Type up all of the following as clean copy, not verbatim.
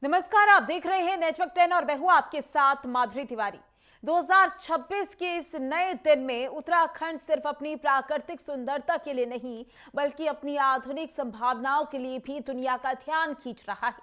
नमस्कार, आप देख रहे हैं नेटवर्क 10 और मैं हूं आपके साथ माधुरी तिवारी। 2026 के इस नए दिन में उत्तराखंड सिर्फ अपनी प्राकृतिक सुंदरता के लिए नहीं बल्कि अपनी आधुनिक संभावनाओं के लिए भी दुनिया का ध्यान खींच रहा है।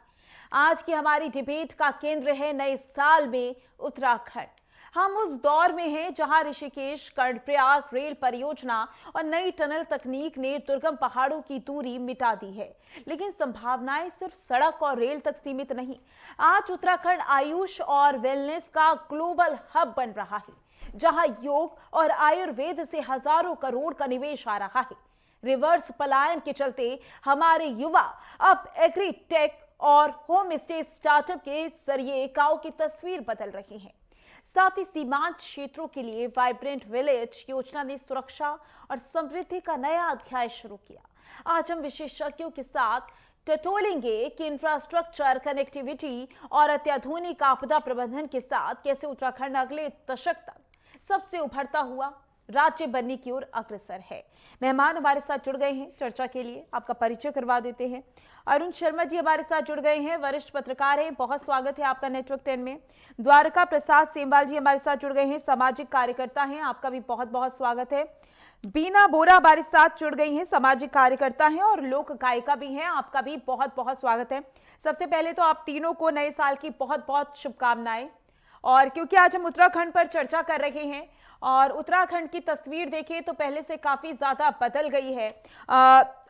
आज की हमारी डिबेट का केंद्र है नए साल में उत्तराखंड। हम उस दौर में हैं जहां ऋषिकेश कर्णप्रयाग रेल परियोजना और नई टनल तकनीक ने दुर्गम पहाड़ों की दूरी मिटा दी है। लेकिन संभावनाएं सिर्फ सड़क और रेल तक सीमित नहीं। आज उत्तराखंड आयुष और वेलनेस का ग्लोबल हब बन रहा है, जहां योग और आयुर्वेद से हजारों करोड़ का निवेश आ रहा है। रिवर्स पलायन के चलते हमारे युवा अब एग्री टेक और होम स्टे स्टार्टअप के जरिए गांव की तस्वीर बदल रही है। साथ ही सीमांत क्षेत्रों के लिए वाइब्रेंट विलेज योजना ने सुरक्षा और समृद्धि का नया अध्याय शुरू किया। आज हम विशेषज्ञों के साथ टटोलेंगे कि इंफ्रास्ट्रक्चर, कनेक्टिविटी और अत्याधुनिक आपदा प्रबंधन के साथ कैसे उत्तराखंड अगले दशक तक सबसे उभरता हुआ राज्य बनने की ओर अग्रसर है। मेहमान हमारे साथ जुड़ गए हैं चर्चा के लिए, आपका परिचय करवा देते हैं। अरुण शर्मा जी हमारे साथ जुड़ गए हैं, वरिष्ठ पत्रकार हैं, बहुत स्वागत है आपका नेटवर्क 10 में। द्वारका प्रसाद सेमवाल जी हमारे साथ जुड़ गए हैं, सामाजिक कार्यकर्ता हैं, आपका भी बहुत बहुत स्वागत है। बीना बोरा हमारे साथ जुड़ गई हैं, सामाजिक कार्यकर्ता हैं और लोक गायिका भी हैं, आपका भी बहुत बहुत स्वागत है। सबसे पहले तो आप तीनों को नए साल की बहुत बहुत शुभकामनाएं। और क्योंकि आज हम उत्तराखंड पर चर्चा कर रहे हैं और उत्तराखंड की तस्वीर देखें तो पहले से काफी ज्यादा बदल गई है।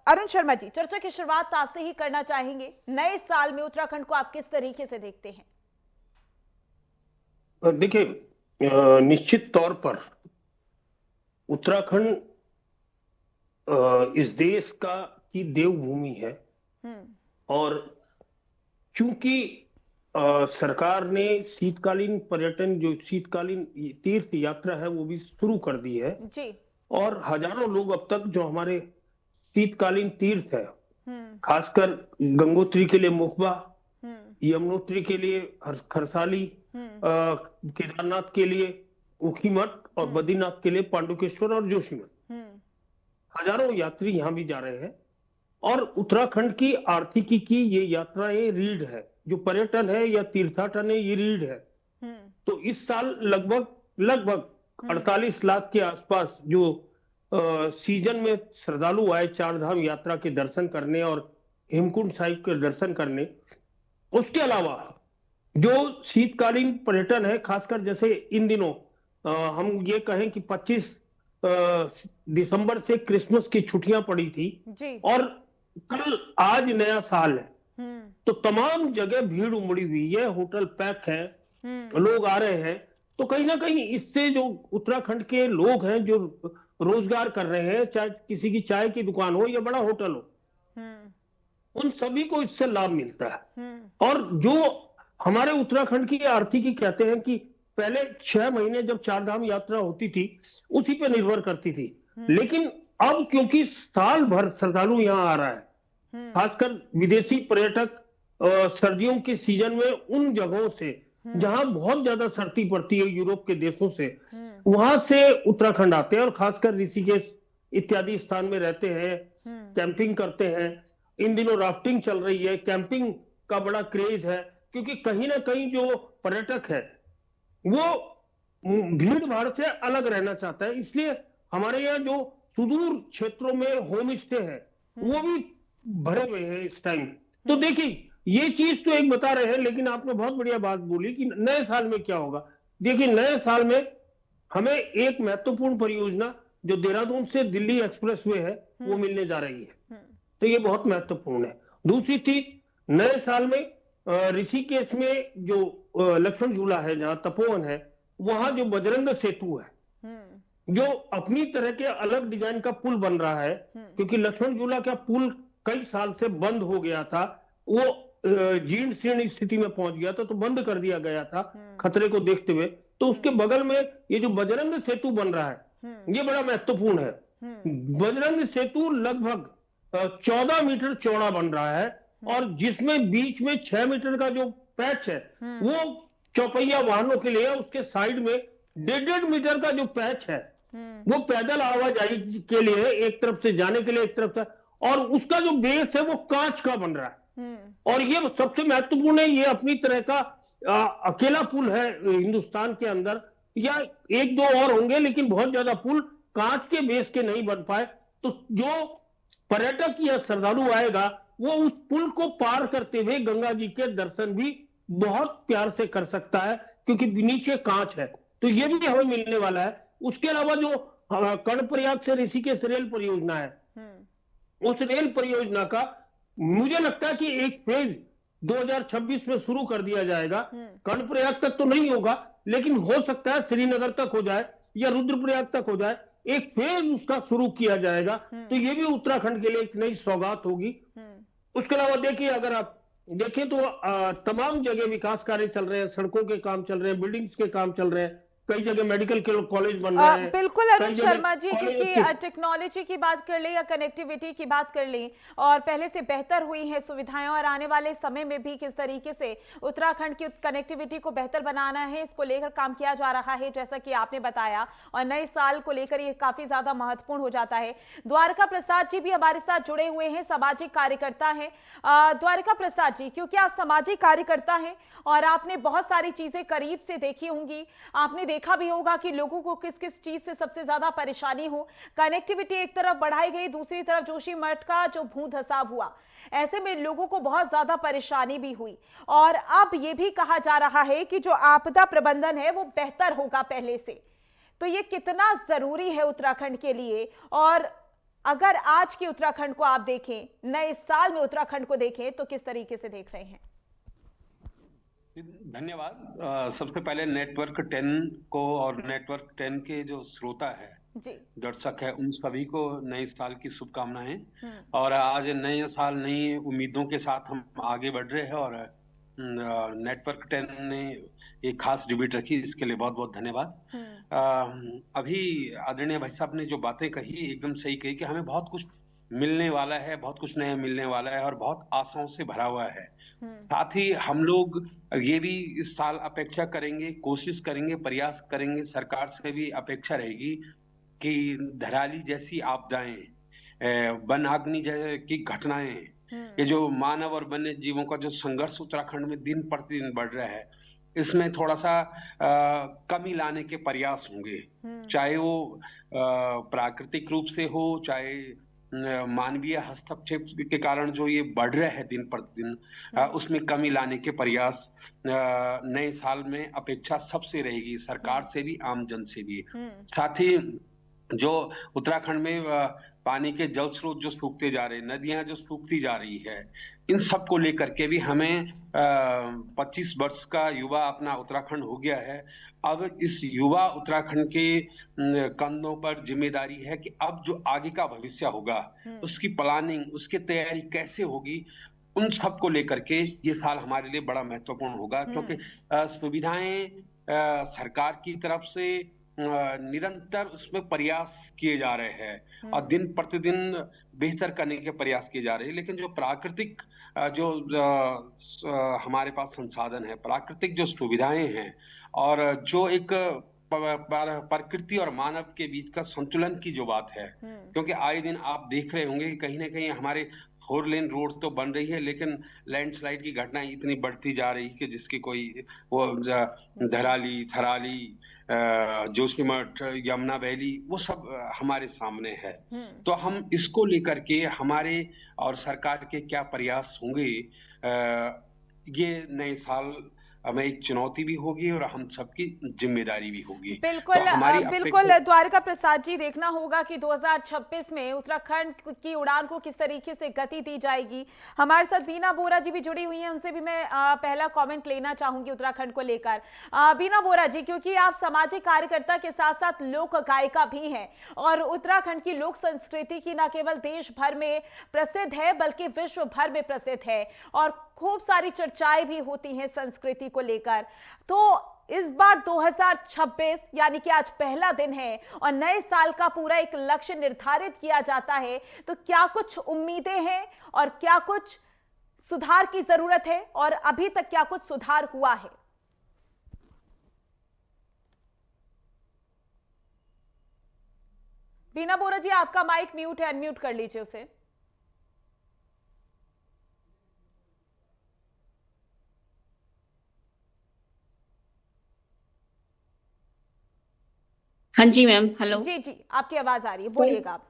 अरुण शर्मा जी, चर्चा की शुरुआत आपसे ही करना चाहेंगे। नए साल में उत्तराखंड को आप किस तरीके से देखते हैं? देखिए, निश्चित तौर पर उत्तराखंड इस देश की देवभूमि है। और चूंकि सरकार ने शीतकालीन पर्यटन, जो शीतकालीन तीर्थ यात्रा है, वो भी शुरू कर दी है जी। और हजारों लोग अब तक जो हमारे शीतकालीन तीर्थ है, खासकर गंगोत्री के लिए मुखबा, यमुनोत्री के लिए खरसाली, केदारनाथ के लिए ऊखीमठ और बद्रीनाथ के लिए पांडुकेश्वर और जोशीमठ, हजारों यात्री यहाँ भी जा रहे हैं। और उत्तराखंड की आर्थिकी की ये यात्राएं रीढ़ है, जो पर्यटन है या तीर्थाटन है, ये रीढ़ है। तो इस साल लगभग 48 लाख के आसपास जो सीजन में श्रद्धालु आए चार धाम यात्रा के दर्शन करने और हेमकुंड साहिब के दर्शन करने। उसके अलावा जो शीतकालीन पर्यटन है, खासकर जैसे इन दिनों हम ये कहें कि 25 दिसंबर से क्रिसमस की छुट्टियां पड़ी थी जी। और कल आज नया साल है, तो तमाम जगह भीड़ उमड़ी हुई है, होटल पैक है, लोग आ रहे हैं। तो कहीं ना कहीं इससे जो उत्तराखंड के लोग हैं जो रोजगार कर रहे हैं, चाहे किसी की चाय की दुकान हो या बड़ा होटल हो, उन सभी को इससे लाभ मिलता है। और जो हमारे उत्तराखंड की आर्थिकी कहते हैं कि पहले 6 महीने जब चार धाम यात्रा होती थी उसी पे निर्भर करती थी, लेकिन अब क्योंकि साल भर श्रद्धालु यहाँ आ रहा है, खासकर विदेशी पर्यटक सर्दियों के सीजन में उन जगहों से जहां बहुत ज्यादा सर्दी पड़ती है, यूरोप के देशों से, वहां से उत्तराखंड आते हैं और खासकर ऋषिकेश इत्यादि स्थान में रहते हैं, कैंपिंग करते हैं। इन दिनों राफ्टिंग चल रही है, कैंपिंग का बड़ा क्रेज है, क्योंकि कहीं ना कहीं जो पर्यटक है वो भीड़ भाड़ से अलग रहना चाहता है। इसलिए हमारे यहाँ जो सुदूर क्षेत्रों में होम स्टे है वो भी भरे हुए हैं इस टाइम। तो देखिए, ये चीज तो एक बता रहे हैं, लेकिन आपने बहुत बढ़िया बात बोली कि नए साल में क्या होगा। देखिए, नए साल में हमें एक महत्वपूर्ण परियोजना जो देहरादून से दिल्ली एक्सप्रेसवे है वो मिलने जा रही है, तो ये बहुत महत्वपूर्ण है। दूसरी चीज, नए साल में ऋषिकेश में जो लक्ष्मण झूला है, जहां तपोवन है, वहां जो बजरंग सेतु है, जो अपनी तरह के अलग डिजाइन का पुल बन रहा है, क्योंकि लक्ष्मण झूला का पुल कई साल से बंद हो गया था, वो जीर्ण शीर्ण स्थिति में पहुंच गया था, तो बंद कर दिया गया था खतरे को देखते हुए। तो उसके बगल में ये जो बजरंग सेतु बन रहा है, ये बड़ा महत्वपूर्ण है। बजरंग सेतु लगभग 14 मीटर चौड़ा बन रहा है और जिसमें बीच में 6 मीटर का जो पैच है वो चौपहिया वाहनों के लिए, उसके साइड में 1.5 मीटर का जो पैच है वो पैदल आवाजाही के लिए, एक तरफ से जाने के लिए एक तरफ से, और उसका जो बेस है वो कांच का बन रहा है। और ये सबसे महत्वपूर्ण है, ये अपनी तरह का अकेला पुल है हिंदुस्तान के अंदर, या एक दो और होंगे लेकिन बहुत ज्यादा पुल कांच के बेस के नहीं बन पाए। तो जो पर्यटक या श्रद्धालु आएगा वो उस पुल को पार करते हुए गंगा जी के दर्शन भी बहुत प्यार से कर सकता है, क्योंकि नीचे कांच है। तो ये भी हमें मिलने वाला है। उसके अलावा जो कर्णप्रयाग से ऋषिकेश रेल परियोजना है, उस रेल परियोजना का मुझे लगता है कि एक फेज 2026 में शुरू कर दिया जाएगा। कर्णप्रयाग तक तो नहीं होगा, लेकिन हो सकता है श्रीनगर तक हो जाए या रुद्रप्रयाग तक हो जाए, एक फेज उसका शुरू किया जाएगा। तो ये भी उत्तराखंड के लिए एक नई सौगात होगी। उसके अलावा देखिए, अगर आप देखें तो तमाम जगह विकास कार्य चल रहे हैं, सड़कों के काम चल रहे हैं, बिल्डिंग्स के काम चल रहे हैं, कई जगह मेडिकल कॉलेज बन रहे हैं। बिल्कुल अरुण शर्मा जी, क्योंकि टेक्नोलॉजी की बात कर लें या कनेक्टिविटी की बात कर लें, और पहले से बेहतर हुई हैं सुविधाएं, और आने वाले समय में भी किस तरीके से उत्तराखंड की कनेक्टिविटी को बेहतर बनाना है, इसको लेकर काम किया जा रहा है, जैसा कि आपने बताया। और नए साल को लेकर ये काफी ज्यादा महत्वपूर्ण हो जाता है। द्वारका प्रसाद जी भी हमारे साथ जुड़े हुए हैं, सामाजिक कार्यकर्ता हैं। द्वारका प्रसाद जी, क्योंकि आप सामाजिक कार्यकर्ता हैं और आपने बहुत सारी चीजें करीब से देखी होंगी, आपने देखा भी होगा कि लोगों को किस किस चीज से सबसे ज्यादा परेशानी हो। कनेक्टिविटी एक तरफ बढ़ाई गई, दूसरी तरफ जोशीमठ का जो भू धसाव हुआ, ऐसे में लोगों को बहुत ज्यादा परेशानी भी हुई। और अब यह भी कहा जा रहा है कि जो आपदा प्रबंधन है वो बेहतर होगा पहले से। तो ये कितना जरूरी है उत्तराखंड के लिए? और अगर आज के उत्तराखंड को आप देखें, नए साल में उत्तराखंड को देखें, तो किस तरीके से देख रहे हैं? धन्यवाद। सबसे पहले नेटवर्क 10 को और नेटवर्क 10 के जो श्रोता है, दर्शक है, उन सभी को नए साल की शुभकामनाएं। और आज नए साल नई उम्मीदों के साथ हम आगे बढ़ रहे हैं, और नेटवर्क 10 ने एक खास डिबेट रखी, इसके लिए बहुत बहुत धन्यवाद। अभी आदरणीय भाई साहब ने जो बातें कही एकदम सही कही कि हमें बहुत कुछ मिलने वाला है, बहुत कुछ नया मिलने वाला है और बहुत आशाओं से भरा हुआ है। साथ ही हम लोग ये भी इस साल अपेक्षा करेंगे, कोशिश करेंगे, प्रयास करेंगे, सरकार से भी अपेक्षा रहेगी कि धराली जैसी आपदाएं, वन अग्नि की घटनाएं, ये जो मानव और वन्य जीवों का जो संघर्ष उत्तराखंड में दिन प्रतिदिन बढ़ रहा है, इसमें थोड़ा सा कमी लाने के प्रयास होंगे। चाहे वो प्राकृतिक रूप से हो, चाहे मानवीय हस्तक्षेप के कारण जो ये बढ़ रहा है दिन प्रतिदिन, उसमें कमी लाने के प्रयास नए साल में अपेक्षा सबसे रहेगी, सरकार से भी, आम जन से भी। साथ ही जो उत्तराखंड में पानी के जल स्रोत जो सूखते जा रहे हैं, नदियां जो सूखती जा रही है, इन सब को लेकर के भी हमें 25 वर्ष का युवा अपना उत्तराखंड हो गया है। अब इस युवा उत्तराखंड के कंधों पर जिम्मेदारी है कि अब जो आगे का भविष्य होगा, उसकी प्लानिंग, उसकी तैयारी कैसे होगी, उन सब को लेकर के ये साल हमारे लिए बड़ा महत्वपूर्ण होगा। क्योंकि सुविधाएं सरकार की तरफ से निरंतर उसमें प्रयास किए जा रहे हैं और दिन प्रतिदिन बेहतर करने के प्रयास किए जा रहे हैं। लेकिन जो प्राकृतिक जो हमारे पास संसाधन है, प्राकृतिक जो सुविधाएं हैं, और जो एक प्रकृति और मानव के बीच का संतुलन की जो बात है, क्योंकि आए दिन आप देख रहे होंगे कि कहीं ना कहीं हमारे 4 लेन रोड तो बन रही है, लेकिन लैंडस्लाइड की घटनाएं इतनी बढ़ती जा रही कि जिसकी कोई वो धराली, थराली, जोशीमठ, यमुना वैली, वो सब हमारे सामने है। तो हम इसको लेकर के हमारे और सरकार के क्या प्रयास होंगे, ये नए साल हमें एक चुनौती भी होगी और हम सबकी जिम्मेदारी भी होगी। बिल्कुल, तो बिल्कुल द्वारका प्रसाद जी, देखना होगा कि 2026 में उत्तराखंड की उड़ान को किस तरीके से गति दी जाएगी। हमारे साथ बीना बोरा जी भी जुड़ी हुई हैं, उनसे भी मैं पहला कमेंट लेना चाहूंगी उत्तराखंड को लेकर। बीना बोरा जी, क्योंकि आप सामाजिक कार्यकर्ता के साथ साथ लोक गायिका भी हैं, और उत्तराखंड की लोक संस्कृति की न केवल देश भर में प्रसिद्ध है बल्कि विश्व भर में प्रसिद्ध है, और खूब सारी चर्चाएं भी होती हैं संस्कृति को लेकर। तो इस बार 2026 यानी कि आज पहला दिन है और नए साल का पूरा एक लक्ष्य निर्धारित किया जाता है, तो क्या कुछ उम्मीदें हैं और क्या कुछ सुधार की जरूरत है, और अभी तक क्या कुछ सुधार हुआ है? बीना बोरा जी, आपका माइक म्यूट है, अनम्यूट कर लीजिए उसे। हाँ जी मैम, हेलो। जी जी, आपकी आवाज आ रही है, सर, बोलिएगा आप।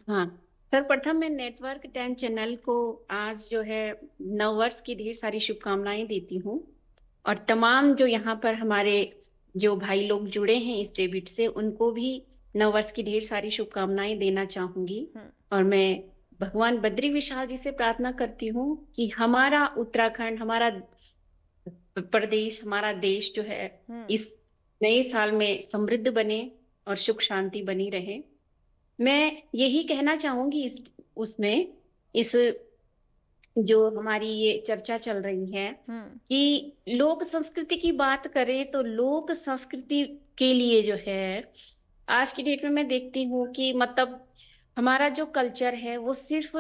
हाँ, सर्वप्रथम मैं नेटवर्क 10 चैनल को आज जो है नववर्ष की ढेर सारी शुभकामनाएं देती हूँ। और तमाम जो यहाँ पर हमारे जो भाई लोग जुड़े हैं इस डेबिट से, उनको भी नववर्ष की ढेर सारी शुभकामनाएं देना चाहूंगी। और मैं भगवान बद्री विशाल जी से प्रार्थना करती हूँ कि हमारा उत्तराखंड, हमारा प्रदेश, हमारा देश जो है इस नए साल में समृद्ध बने और सुख शांति बनी रहे। मैं यही कहना चाहूंगी इस जो हमारी ये चर्चा चल रही है कि लोक संस्कृति की बात करें तो लोक संस्कृति के लिए जो है आज की डेट में मैं देखती हूँ कि मतलब हमारा जो कल्चर है वो सिर्फ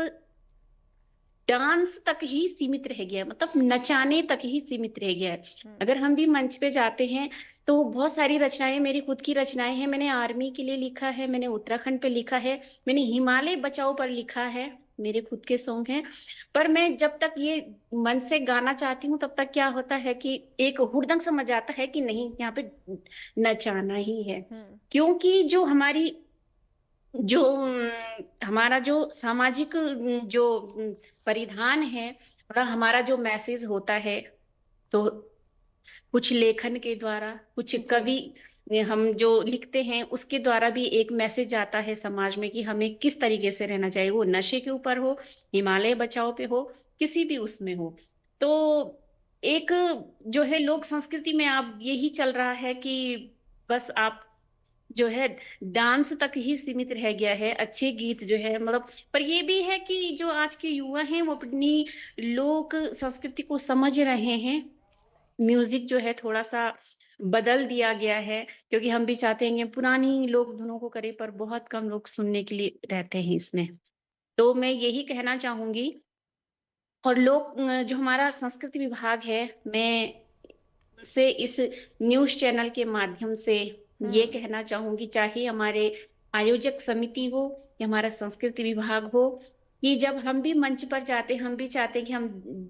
डांस तक ही सीमित रह गया है, मतलब नचाने तक ही सीमित रह गया है। अगर हम भी मंच पे जाते हैं तो बहुत सारी रचनाएं, मेरी खुद की रचनाएं हैं। मैंने आर्मी के लिए लिखा है, मैंने उत्तराखंड पे लिखा है, मैंने हिमालय बचाओ पर लिखा है, मेरे खुद के सॉन्ग हैं। पर मैं जब तक ये मन से गाना चाहती हूँ तब तक क्या होता है कि एक हुड़दंग समझ आता है कि नहीं, यहाँ पे नचाना ही है। क्योंकि जो हमारी जो हमारा जो सामाजिक जो परिधान है, मतलब हमारा जो मैसेज होता है, तो कुछ लेखन के द्वारा, कुछ कवि हम जो लिखते हैं उसके द्वारा भी एक मैसेज आता है समाज में कि हमें किस तरीके से रहना चाहिए। वो नशे के ऊपर हो, हिमालय बचाओ पे हो, किसी भी उसमें हो। तो एक जो है लोक संस्कृति में अब यही चल रहा है कि बस आप जो है डांस तक ही सीमित रह गया है, अच्छे गीत जो है, मतलब। पर ये भी है कि जो आज के युवा हैं वो अपनी लोक संस्कृति को समझ रहे हैं। म्यूजिक जो है थोड़ा सा बदल दिया गया है, क्योंकि हम भी चाहते हैं कि पुरानी लोक धुनों को करें, पर बहुत कम लोग सुनने के लिए रहते हैं इसमें। तो मैं यही कहना चाहूंगी। और लोक जो हमारा संस्कृति विभाग है, मैं से इस न्यूज चैनल के माध्यम से ये कहना चाहूंगी, चाहे हमारे आयोजक समिति हो या हमारा संस्कृति विभाग हो, कि जब हम भी मंच पर जाते, हम भी चाहते हैं कि हम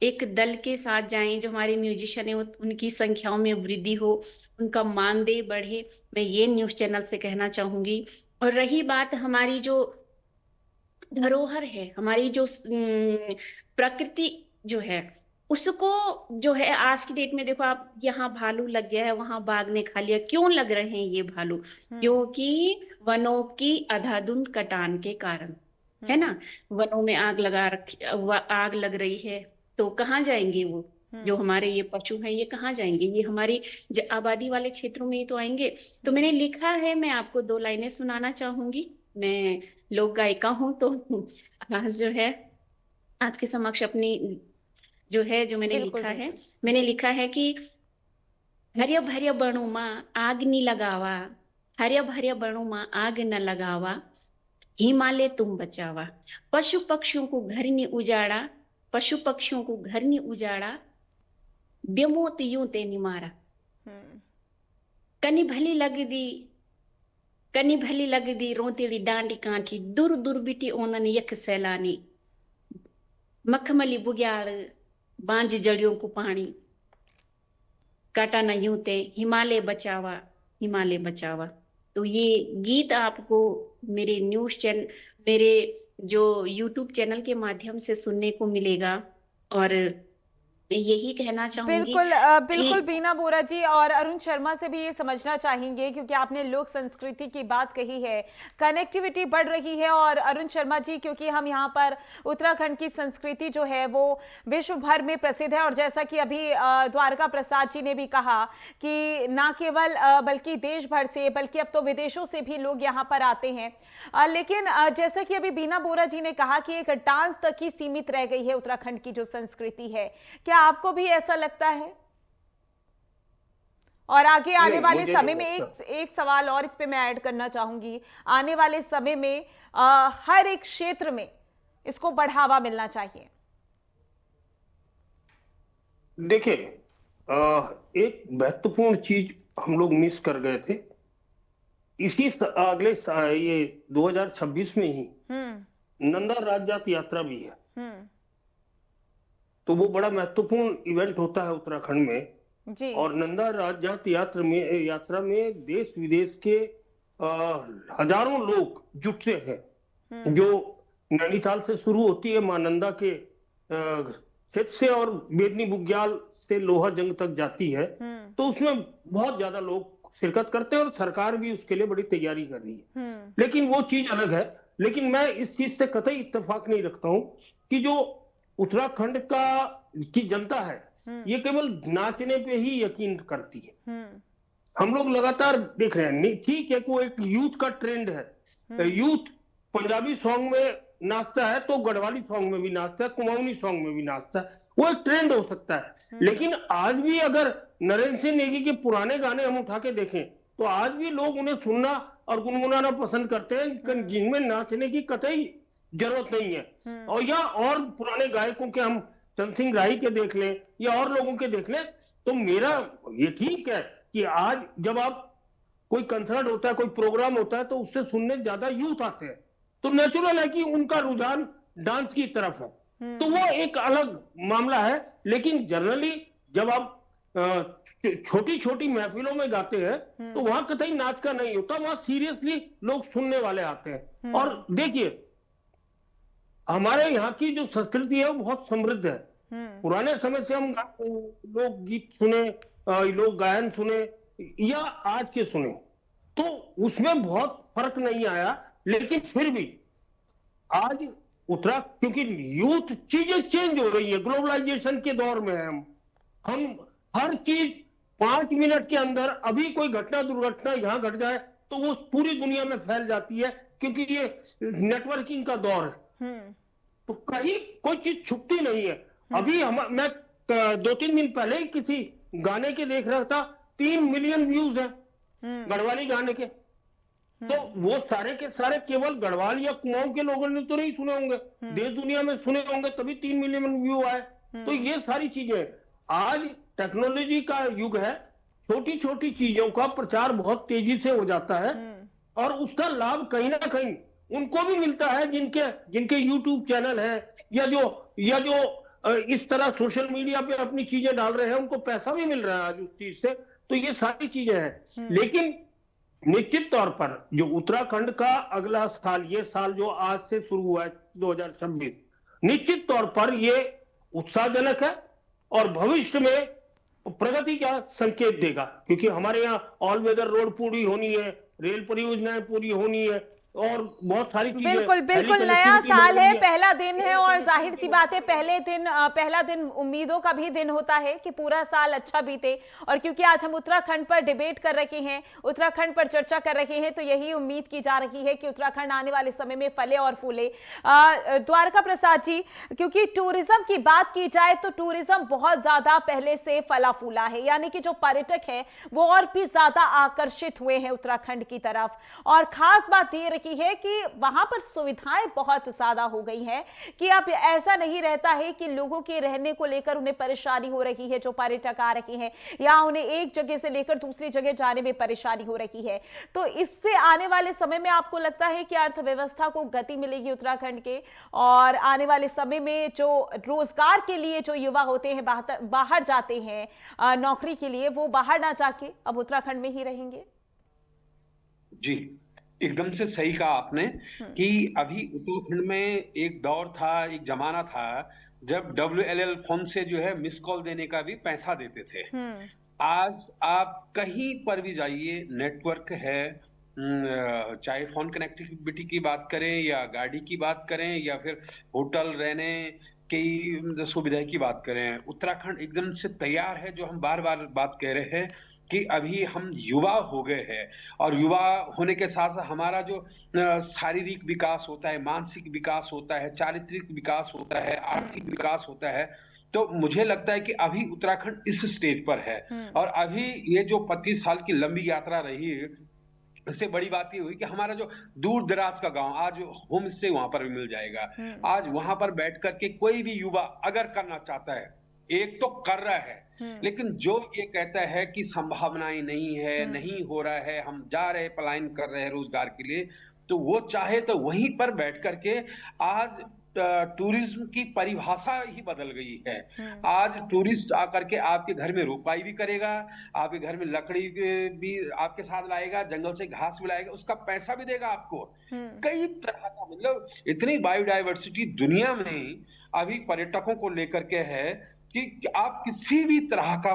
एक दल के साथ जाएं, जो हमारे म्यूजिशियन है उनकी संख्याओं में वृद्धि हो, उनका मानदेय बढ़े। मैं ये न्यूज चैनल से कहना चाहूंगी। और रही बात हमारी जो धरोहर है, हमारी जो प्रकृति जो है, उसको जो है आज की डेट में देखो आप, यहाँ भालू लग गया है, वहां बाघ ने खा लिया। क्यों लग रहे हैं ये भालू? क्योंकि वनों की अंधाधुंध कटान के कारण, है ना। वनों में आग लग रही है, तो कहाँ जाएंगे वो जो हमारे ये पशु हैं, ये कहाँ जाएंगे? ये हमारी आबादी वाले क्षेत्रों में ही तो आएंगे। तो मैंने लिखा है, मैं आपको 2 लाइनें सुनाना चाहूंगी। मैं लोक गायिका हूँ, तो आज जो है आपके समक्ष अपनी जो है जो मैंने लिखा है, मैंने लिखा है कि हरिया भरिया बणु माँ आग नी लगावा, हरिया भरिया बणु माँ आग न लगावा, हिमालय तुम बचावा। पशु पक्षियों को घर नी उजाड़ा, पशु पक्षियों को घर नी उजाड़ा, बेमोत यूं ते निमारा। कनी भली लग दी रोतेड़ी डांडी कांठी, दूर दूर बिटी ओनन यख सैलानी, मखमली बुग्याल बांझ जड़ियों को पानी, काटा न यूं ते हिमालय बचावा, हिमालय बचावा। तो ये गीत आपको मेरे जो YouTube चैनल के माध्यम से सुनने को मिलेगा। और मैं यही कहना चाहूंगी। बिल्कुल बीना बोरा जी, और अरुण शर्मा से भी ये समझना चाहेंगे, क्योंकि आपने लोक संस्कृति की बात कही है, कनेक्टिविटी बढ़ रही है। और अरुण शर्मा जी, क्योंकि हम यहाँ पर उत्तराखंड की संस्कृति जो है वो विश्व भर में प्रसिद्ध है, और जैसा कि अभी द्वारका प्रसाद जी ने भी कहा कि ना केवल बल्कि देश भर से, बल्कि अब तो विदेशों से भी लोग यहाँ पर आते हैं। लेकिन जैसा कि अभी बीना बोरा जी ने कहा कि एक डांस तक ही सीमित रह गई है उत्तराखंड की जो संस्कृति है, क्या आपको भी ऐसा लगता है? और आगे आने वाले समय में एक सवाल और इस पे मैं ऐड करना चाहूंगी, आने वाले समय में हर एक क्षेत्र में इसको बढ़ावा मिलना चाहिए। देखिए, एक महत्वपूर्ण चीज हम लोग मिस कर गए थे। इसी अगले ये 2026 में ही नंदा राज्य यात्रा भी है। तो वो बड़ा महत्वपूर्ण इवेंट होता है उत्तराखंड में जी। और नंदा राज्य यात्रा में देश विदेश के हजारों लोग जुटते हैं, जो नैनीताल से शुरू होती है, मानंदा के क्षेत्र से और बेदनी बुग्याल से लोहाजंग तक जाती है। तो उसमें बहुत ज्यादा लोग शिरकत करते हैं और सरकार भी उसके लिए बड़ी तैयारी कर रही है। लेकिन वो चीज अलग है। लेकिन मैं इस चीज से कतई इत्तेफाक नहीं रखता हूं कि जो उत्तराखंड की जनता है, ये केवल नाचने पे ही यकीन करती है। हम लोग लगातार देख रहे हैं, ठीक है, वो एक यूथ का ट्रेंड है। यूथ पंजाबी सॉन्ग में नाचता है तो गढ़वाली सॉन्ग में भी नाचता है, कुमाऊनी सॉन्ग में भी नाचता है, वो एक ट्रेंड हो सकता है। लेकिन आज भी अगर नरेंद्र सिंह नेगी के पुराने गाने हम उठा के देखें तो आज भी लोग उन्हें सुनना और गुनगुनाना पसंद करते हैं, जिनमें नाचने की कतई जरूरत नहीं है। और या और पुराने गायकों के हम चंद सिंह राही के देख लें या और लोगों के देख लें, तो मेरा ये ठीक है कि आज जब आप कोई कंसर्ट होता है, कोई प्रोग्राम होता है, तो उससे सुनने ज्यादा यूथ आते हैं, तो नेचुरल है कि उनका रुझान डांस की तरफ है। तो वो एक अलग मामला है। लेकिन जनरली जब आप छोटी छोटी महफिलों में गाते हैं तो वहां कतई नाच का नहीं होता, वहां सीरियसली लोग सुनने वाले आते हैं। और देखिए, हमारे यहाँ की जो संस्कृति है वो बहुत समृद्ध है। पुराने समय से हम लोग गीत सुने, लोग गायन सुने या आज के सुने, तो उसमें बहुत फर्क नहीं आया। लेकिन फिर भी आज क्योंकि यूथ चीजें चेंज हो रही है, ग्लोबलाइजेशन के दौर में है हम हर चीज 5 मिनट के अंदर, अभी कोई दुर्घटना यहाँ घट जाए तो वो पूरी दुनिया में फैल जाती है, क्योंकि ये नेटवर्किंग का दौर है। तो कहीं कोई चीज छुपती नहीं है। अभी मैं 2-3 दिन पहले ही किसी गाने के देख रहा था, 3 मिलियन व्यूज है गढ़वाली गाने के। तो वो सारे के सारे केवल गढ़वाल या कुमाऊं के लोगों ने तो नहीं सुने होंगे, देश दुनिया में सुने होंगे, तभी 3 मिलियन व्यू आए। तो ये सारी चीजें, आज टेक्नोलॉजी का युग है, छोटी छोटी चीजों का प्रचार बहुत तेजी से हो जाता है और उसका लाभ कहीं ना कहीं उनको भी मिलता है जिनके यूट्यूब चैनल है या जो इस तरह सोशल मीडिया पे अपनी चीजें डाल रहे हैं, उनको पैसा भी मिल रहा है आज उस चीज से। तो ये सारी चीजें हैं। लेकिन निश्चित तौर पर जो उत्तराखंड का अगला साल, ये साल जो आज से शुरू हुआ है 2026, निश्चित तौर पर ये उत्साहजनक है और भविष्य में प्रगति का संकेत देगा, क्योंकि हमारे यहाँ ऑल वेदर रोड पूरी होनी है, रेल परियोजनाएं पूरी होनी है और बहुत सारी चीजें। बिल्कुल बिल्कुल, नया साल है, पहला दिन है और जाहिर सी बात है पहला दिन उम्मीदों का भी दिन होता है कि पूरा साल अच्छा बीते। और क्योंकि आज हम उत्तराखंड पर डिबेट कर रहे हैं, उत्तराखंड पर चर्चा कर रहे हैं, तो यही उम्मीद की जा रही है कि उत्तराखंड आने वाले समय में फले और फूले। द्वारका प्रसाद जी, क्योंकि टूरिज्म की बात की जाए तो टूरिज्म बहुत ज्यादा पहले से फला फूला है, यानी कि जो पर्यटक है वो और भी ज्यादा आकर्षित हुए हैं उत्तराखंड की तरफ। और खास बात ये की है कि वहां पर सुविधाएं बहुत ज्यादा हो गई हैं कि अब ऐसा नहीं रहता है कि लोगों के रहने को लेकर उन्हें परेशानी हो रही है, जो पर्यटक आ रहे हैं, या उन्हें एक जगह से लेकर दूसरी जगह जाने में परेशानी हो रही है। तो इससे आने वाले समय में आपको लगता है कि अर्थव्यवस्था को गति मिलेगी उत्तराखंड के, और आने वाले समय में जो रोजगार के लिए जो युवा होते हैं बाहर जाते हैं नौकरी के लिए, वो बाहर ना जाके अब उत्तराखंड में ही रहेंगे? जी, एकदम से सही कहा आपने कि अभी उत्तराखंड में एक दौर था, एक जमाना था जब WLL फोन से जो है मिस कॉल देने का भी पैसा देते थे। आज आप कहीं पर भी जाइए, नेटवर्क है, चाहे फोन कनेक्टिविटी की बात करें या गाड़ी की बात करें या फिर होटल रहने की सुविधा की बात करें, उत्तराखंड एकदम से तैयार है। जो हम बार बार बात कह रहे हैं कि अभी हम युवा हो गए हैं और युवा होने के साथ हमारा जो शारीरिक विकास होता है, मानसिक विकास होता है, चारित्रिक विकास होता है, आर्थिक विकास होता है, तो मुझे लगता है कि अभी उत्तराखंड इस स्टेज पर है। और अभी ये जो 25 साल की लंबी यात्रा रही है, इससे बड़ी बात ये हुई कि हमारा जो दूर दराज का गांव, आज होम स्टे वहां पर भी मिल जाएगा। आज वहां पर बैठ करके कोई भी युवा अगर करना चाहता है, एक तो कर रहा है, लेकिन जो ये कहता है कि संभावनाएं नहीं है, नहीं हो रहा है, हम जा रहे पलायन कर रहे हैं रोजगार के लिए, तो वो चाहे तो वहीं पर बैठ करके आज टूरिज्म की परिभाषा ही बदल गई है। आज टूरिस्ट आकर के आपके घर में रोपाई भी करेगा, आपके घर में लकड़ी भी आपके साथ लाएगा, जंगल से घास भी लाएगा, उसका पैसा भी देगा आपको। कई तरह का, मतलब इतनी बायोडाइवर्सिटी दुनिया में अभी पर्यटकों को लेकर के है कि आप किसी भी तरह का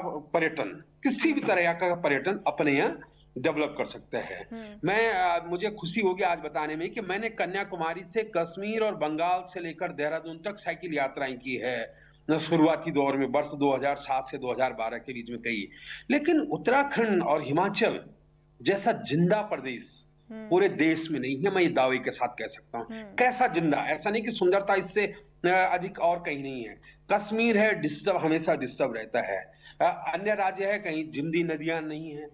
पर्यटन अपने यहाँ डेवलप कर सकते हैं। मुझे खुशी होगी आज बताने में कि मैंने कन्याकुमारी से कश्मीर और बंगाल से लेकर देहरादून तक साइकिल यात्राएं की है शुरुआती दौर में, वर्ष 2007 से 2012 के बीच में कई। लेकिन उत्तराखंड और हिमाचल जैसा जिंदा प्रदेश पूरे देश में नहीं है, मैं ये दावे के साथ कह सकता हूँ। कैसा जिंदा, ऐसा नहीं कि सुंदरता इससे अधिक और कहीं नहीं है। कश्मीर है डिस्टर्ब, हमेशा डिस्टर्ब रहता है। अन्य राज्य है कहीं जिंदी नदियां नहीं है,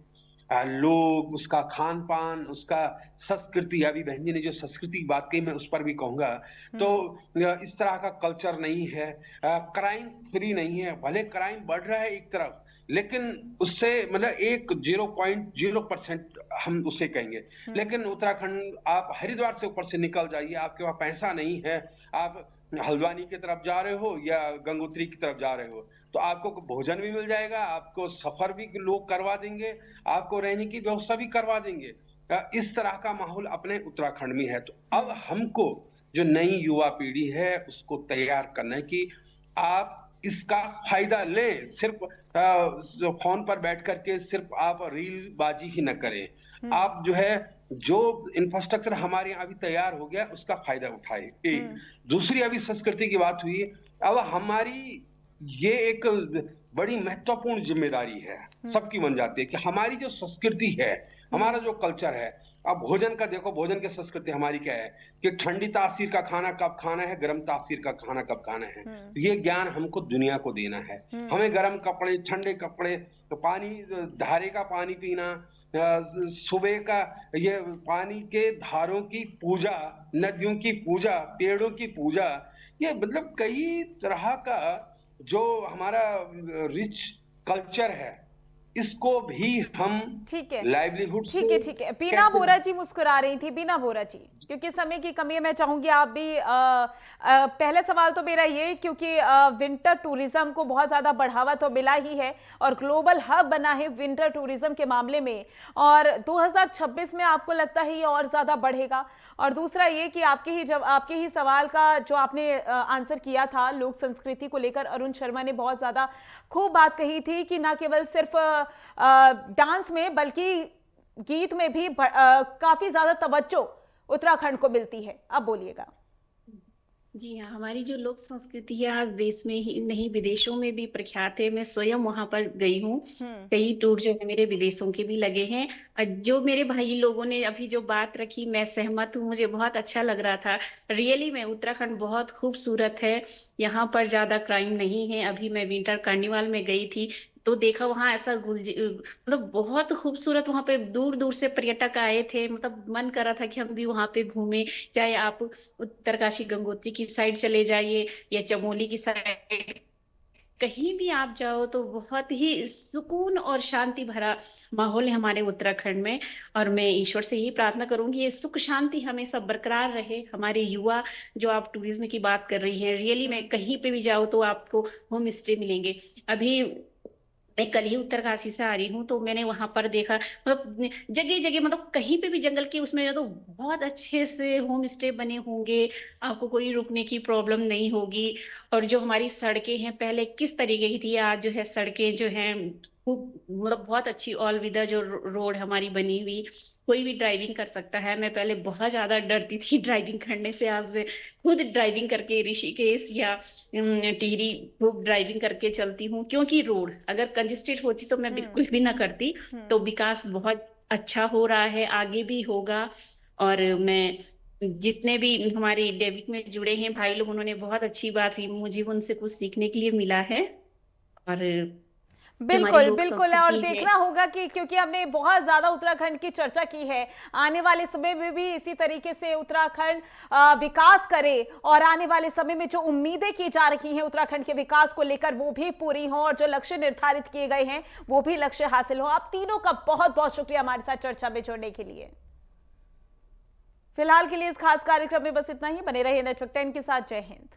लोग, उसका खान पान, उसका संस्कृति, अभी बहन जी ने जो संस्कृति की बात कही मैं उस पर भी कहूंगा, तो इस तरह का कल्चर नहीं है। क्राइम फ्री नहीं है, भले क्राइम बढ़ रहा है एक तरफ, लेकिन उससे मतलब 0.0% हम उसे कहेंगे। लेकिन उत्तराखंड, आप हरिद्वार से ऊपर से निकल जाइए, आपके पास पैसा नहीं है, आप हल्द्वानी की तरफ जा रहे हो या गंगोत्री की तरफ जा रहे हो, तो आपको भोजन भी मिल जाएगा, आपको सफर भी लोग करवा देंगे, आपको रहने की व्यवस्था भी करवा देंगे। इस तरह का माहौल अपने उत्तराखंड में है। तो अब हमको जो नई युवा पीढ़ी है उसको तैयार करना है कि आप इसका फायदा लें। सिर्फ फोन पर बैठ करके सिर्फ आप रील बाजी ही न करें, आप जो है जो इंफ्रास्ट्रक्चर हमारे यहाँ अभी तैयार हो गया उसका फायदा उठाए। एक दूसरी, अभी संस्कृति की बात हुई, अब हमारी ये एक बड़ी महत्वपूर्ण जिम्मेदारी है, सबकी बन जाती है कि हमारी जो संस्कृति है, हमारा जो कल्चर है। अब भोजन का देखो, भोजन की संस्कृति हमारी क्या है कि ठंडी तासीर का खाना कब खाना है, गर्म तासीर का खाना कब खाना है, ये ज्ञान हमको दुनिया को देना है। हमें गर्म कपड़े, ठंडे कपड़े, तो पानी, धारे का पानी पीना, सुबह का ये पानी के धारों की पूजा, नदियों की पूजा, पेड़ों की पूजा, ये मतलब कई तरह का जो हमारा रिच कल्चर है, इसको भी हम लाइवलीहुड। ठीक है। बीना बोरा जी मुस्कुरा रही थी, बीना बोरा जी, क्योंकि समय की कमी है, मैं चाहूंगी आप भी पहले सवाल तो मेरा ये, क्योंकि विंटर टूरिज्म को बहुत ज्यादा बढ़ावा तो मिला ही है और ग्लोबल हब बना है विंटर टूरिज्म के मामले में, और 2026 में आपको लगता है ये और ज्यादा बढ़ेगा? और दूसरा ये कि आपके ही सवाल का जो आपने आंसर किया था लोक संस्कृति को लेकर, अरुण शर्मा ने बहुत ज्यादा खूब बात कही थी कि ना केवल सिर्फ डांस में बल्कि गीत में भी काफी ज्यादा तवज्जो उत्तराखंड को मिलती है। अब बोलिएगा। जी हाँ, हमारी जो लोक संस्कृति है आज देश में ही नहीं विदेशों में भी प्रख्यात है। मैं स्वयं वहां पर गई हूँ, कई टूर जो है मेरे विदेशों के भी लगे हैं। जो मेरे भाई लोगों ने अभी जो बात रखी, मैं सहमत हूँ, मुझे बहुत अच्छा लग रहा था। रियली में उत्तराखंड बहुत खूबसूरत है, यहाँ पर ज्यादा क्राइम नहीं है। अभी मैं विंटर कार्निवाल में गई थी तो देखा वहां ऐसा मतलब बहुत खूबसूरत, वहां पे दूर दूर से पर्यटक आए थे, मतलब मन कर रहा था कि हम भी वहां पे घूमें। चाहे आप उत्तरकाशी गंगोत्री की साइड चले जाइए या चमोली की साइड, कहीं भी आप जाओ तो बहुत ही सुकून और शांति भरा माहौल है हमारे उत्तराखंड में। और मैं ईश्वर से यही प्रार्थना करूंगी ये सुख शांति हमेशा बरकरार रहे। हमारे युवा, जो आप टूरिज्म की बात कर रही हैं, रियली में कहीं पे भी जाओ तो आपको होम स्टे मिलेंगे। अभी मैं कल ही उत्तरकाशी से आ रही हूँ तो मैंने वहां पर देखा, मतलब जगह जगह, मतलब कहीं पे भी जंगल के उसमें तो बहुत अच्छे से होम स्टे बने होंगे, आपको कोई रुकने की प्रॉब्लम नहीं होगी। और जो हमारी सड़कें हैं, पहले किस तरीके की थी, आज जो है सड़कें जो हैं मतलब बहुत अच्छी ऑल वेदर जो रोड हमारी बनी हुई, कोई भी ड्राइविंग कर सकता है। मैं पहले बहुत ज्यादा डरती थी ड्राइविंग करने से, आज मैं खुद ड्राइविंग करके ऋषिकेश या टिहरी खूब ड्राइविंग करके चलती हूँ, क्योंकि रोड अगर कंजेस्टेड होती तो मैं बिल्कुल भी ना करती। तो विकास बहुत अच्छा हो रहा है, आगे भी होगा। और मैं जितने भी हमारे डेविड में जुड़े हैं भाई लोग, उन्होंने बहुत अच्छी बात की, मुझे उनसे कुछ सीखने के लिए मिला है। और बिल्कुल और देखना होगा कि क्योंकि हमने बहुत ज्यादा उत्तराखंड की चर्चा की है, आने वाले समय में भी इसी तरीके से उत्तराखंड विकास करे और आने वाले समय में जो उम्मीदें की जा रही हैं उत्तराखंड के विकास को लेकर वो भी पूरी हो और जो लक्ष्य निर्धारित किए गए हैं वो भी लक्ष्य हासिल हो। आप तीनों का बहुत बहुत शुक्रिया हमारे साथ चर्चा में जुड़ने के लिए। फिलहाल के लिए इस खास कार्यक्रम में बस इतना ही। बने रहिए नेटवर्क 10 के साथ। जय हिंद।